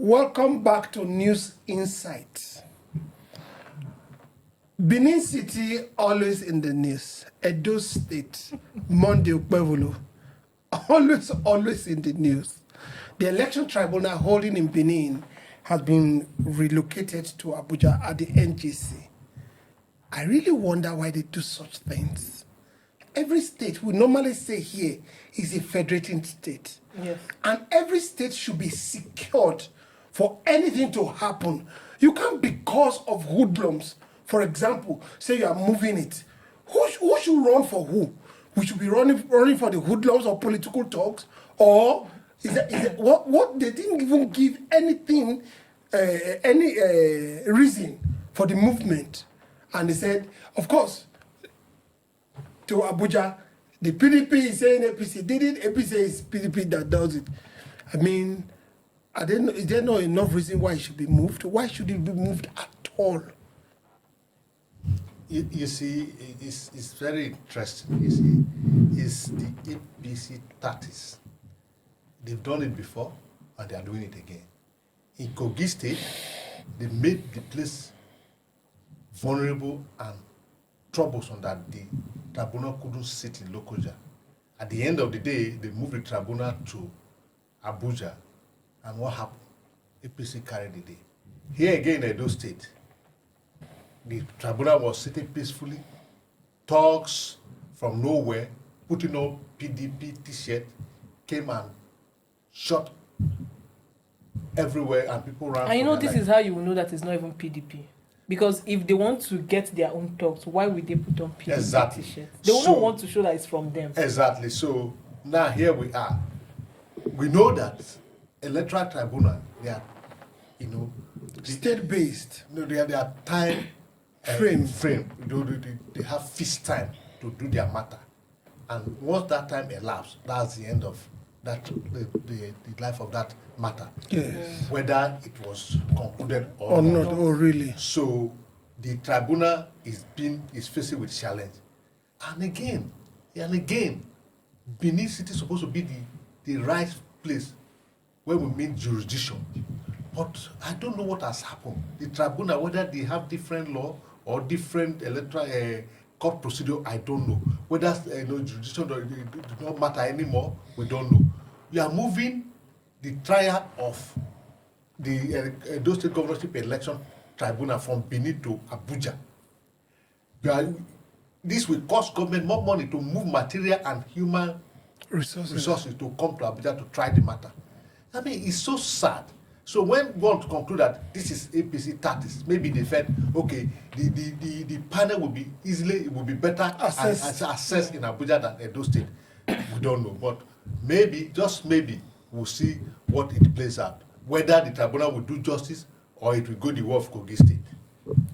Welcome back to News Insight. Benin City always in the news. Edo State, Monday, Okpebholo, always in the news. The election tribunal holding in Benin has been relocated to Abuja at the NGC. I really wonder why they do such things. Every state, we normally say here, is a federating state. Yes. And every state should be secured for anything to happen. You can't, because of hoodlums, for example, say you are moving it. Who should run for who? We should be running for the hoodlums or political talks, or is it what they didn't even give anything, any reason for the movement, and they said, of course, to Abuja, the PDP is saying APC did it. APC is PDP that does it. I mean, is there not enough reason why it should be moved? Why should it be moved at all? You see, it's very interesting. You see, it's the APC tactics. They've done it before, and they are doing it again. In Kogi State, they made the place vulnerable and troublesome that the tribunal couldn't sit in Lokoja. At the end of the day, they moved the tribunal to Abuja, and what happened? APC carried the day. Here again in Edo State, the tribunal was sitting peacefully, talks from nowhere, putting on PDP t-shirt, came and shot everywhere, and people ran. And you know, this is how you will know that it's not even PDP. Because if they want to get their own talks, why would they put on PDP exactly. t-shirts? They will not want to show that it's from them. Exactly. So now here we are. We know that electoral tribunal, they are, State-based. No, they are time frame. They have fixed time to do their matter, and once that time elapsed, that's the end of that the life of that matter. Yes. Whether it was concluded or not. Oh, really? So the tribunal is facing with challenge, and again, Benin City is supposed to be the right place where we mean jurisdiction. But I don't know what has happened. The tribunal, whether they have different law or different electoral court procedure, I don't know. Whether jurisdiction does not matter anymore, we don't know. We are moving the trial of the Edo State Governorship election tribunal from Benin to Abuja. This will cost government more money to move material and human resources to come to Abuja to try the matter. I mean, it's so sad. So when we want to conclude that this is APC tactics, maybe they felt, okay, the panel will be better assessed in Abuja than Edo State. We don't know, but maybe, just maybe, we'll see what it plays out. Whether the tribunal will do justice or it will go the way of Kogi State.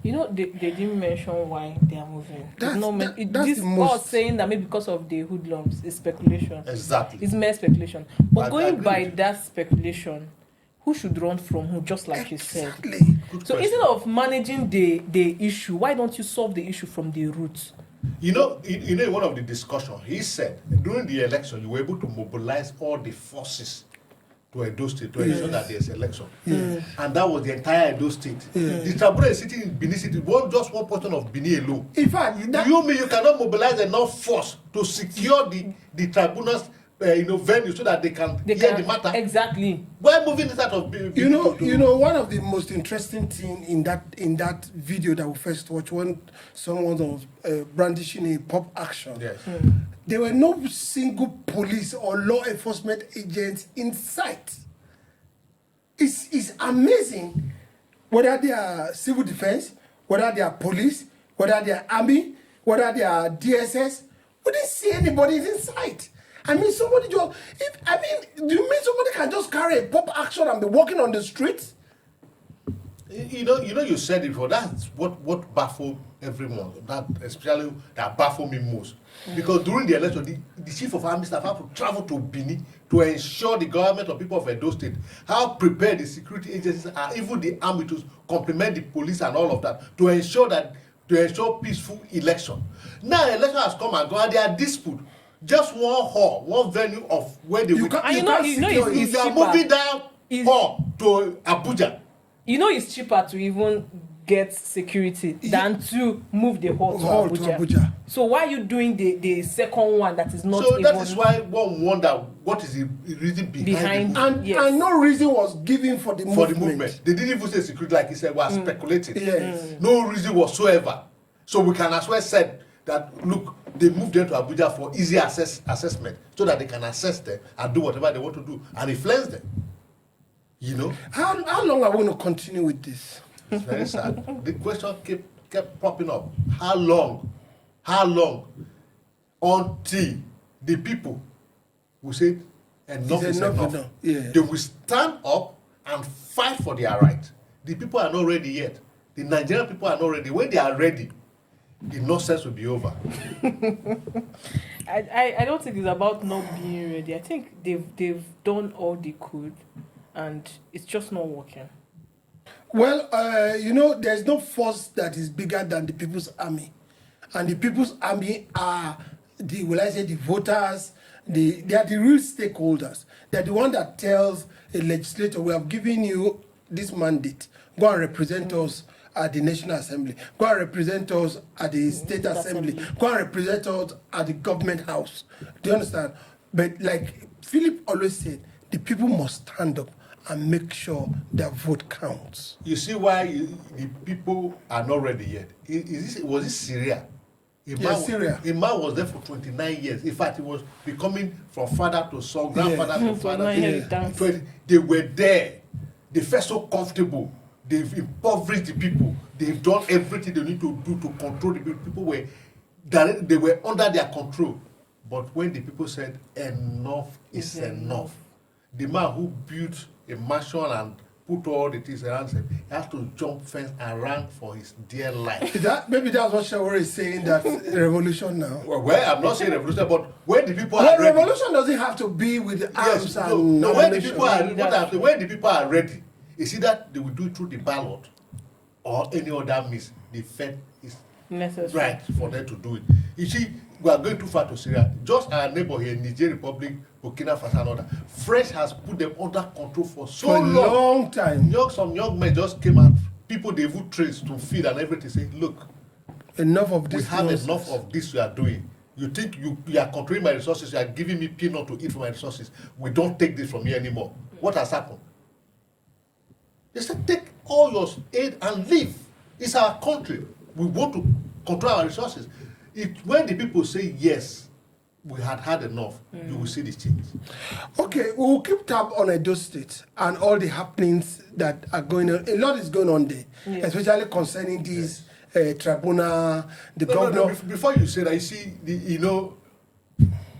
You know, they didn't mention why they are moving. That's us saying that maybe because of the hoodlums is speculation. Exactly. It's mere speculation. But going by that speculation, who should run from who, just like you said? So instead of managing the issue, why don't you solve the issue from the roots? In one of the discussions, he said during the election you were able to mobilize all the forces to Edo State to ensure that there's election. And that was the entire Edo State. The tribunal is sitting in Benin City, just one portion of Benin alone. In fact, you mean you cannot mobilize enough force to secure the tribunal's venue so that they can hear the matter? Exactly. Why moving this out of Benin? One of the most interesting thing in that video that we first watched, when someone was brandishing a pop action. Yes. There were no single police or law enforcement agents in sight. It's amazing, whether they are civil defense, whether they are police, whether they are army, whether they are DSS. We didn't see anybody in sight. I mean, do you mean somebody can just carry a pop action and be walking on the streets? You said it before. That's what baffled everyone. Especially that baffled me most. Because during the election, the chief of army staff had to travel to Benin to ensure the government of people of Edo State how prepared the security agencies are, even the army, to complement the police and all of that, to ensure peaceful election. Now election has come and gone, and they are dispute. Just one hall, one venue of where they will. And if you are moving down or to Abuja. You know, it's cheaper to even get security than to move the hall to Abuja. So why are you doing the second one that is not so even... that is why one wonder what is the reason behind and, yes. and no reason was given for the movement. They didn't even say security, like he said, we are speculating. Yes. No reason whatsoever. So we can as well say that, look, they moved them to Abuja for easy assessment so that they can assess them and do whatever they want to do and influence them. You know? How long are we going to continue with this? It's very sad. The question kept popping up. How long? How long? Until the people will say enough is enough. Yeah. They will stand up and fight for their right. The people are not ready yet. The Nigerian people are not ready. When they are ready, the nonsense will be over. I don't think it's about not being ready. I think they've done all they could, and it's just not working. Well, there's no force that is bigger than the People's Army. And the People's Army are the voters, they are the real stakeholders. They're the one that tells a legislator, we have given you this mandate. Go and represent us at the National Assembly. Go and represent us at the State Assembly. Go and represent us at the government house. Do you understand? But like Philip always said, the people must stand up and make sure their vote counts. You see why the people are not ready yet? Was it Syria? Syria. A man was there for 29 years. In fact, he was becoming from father to son, grandfather to father. They were there. They felt so comfortable. They've impoverished the people. They've done everything they need to do to control the people. They were under their control. But when the people said enough is enough, the man who built a mansion and put all the things around him, he has to jump fence and run for his dear life. Maybe that's what Shawari is saying, that revolution now. Well, I'm not saying revolution, but when the people are ready... revolution doesn't have to be with arms and when the people are ready, it's either they will do it through the ballot or any other means. The fact is right for them to do it. You see, we are going too far to Syria. Just our neighbor here, Niger Republic, Burkina Faso and other. French has put them under control for so long time. Some young men just came out. People they would trace to feed and everything. Say, look, enough of this. We have enough of this we are doing. You think you are controlling my resources? You are giving me peanut to eat from my resources. We don't take this from you anymore. What has happened? They said, take all your aid and leave. It's our country. We want to control our resources. When the people say yes, we had enough, you will see the change. Okay, we'll keep tab on Edo State and all the happenings that are going on. A lot is going on there, especially concerning these tribunal, the governor. No, before you say that, you see,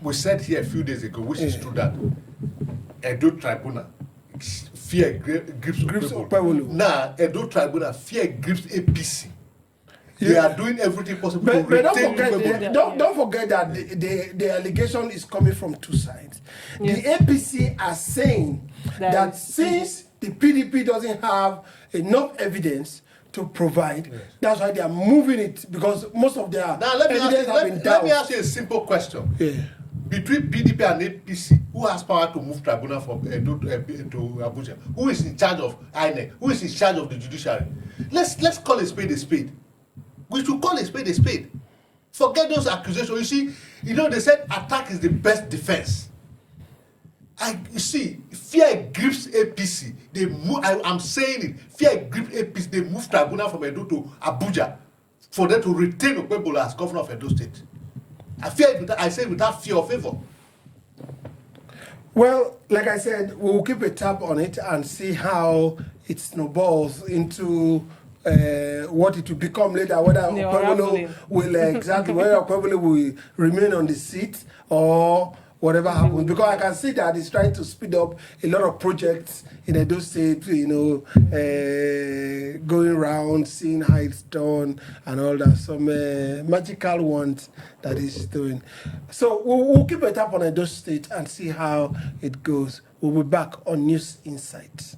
we said here a few days ago, which is true, that Edo Tribunal, fear grips Okpebholo. Now, Edo Tribunal, fear grips APC. They are doing everything possible to retain Okpebholo. Don't forget that the allegation is coming from two sides. Yes. The APC are saying that since the PDP doesn't have enough evidence to provide, that's why they are moving it, because most of their evidence have been down. Let me ask you a simple question. Yeah. Between PDP and APC, who has power to move tribunal from Edo to Abuja? Who is in charge of INEC? Who is in charge of the judiciary? Let's call a spade a spade. We should call a spade a spade. Forget those accusations. You see, they said attack is the best defense. You see, fear grips APC. They move. I'm saying it. Fear grips APC. They move tribunal from Edo to Abuja for them to retain Okpebholo as governor of Edo State. I say without fear or favor. Well, like I said, we'll keep a tab on it and see how it snowballs into what it will become later, whether Okpebholo will remain on the seat or whatever happens. Because I can see that it's trying to speed up a lot of projects in Edo State, going around, seeing how it's done and all that. Some magical ones that it's doing. So we'll keep a tap on Edo State and see how it goes. We'll be back on News Insights.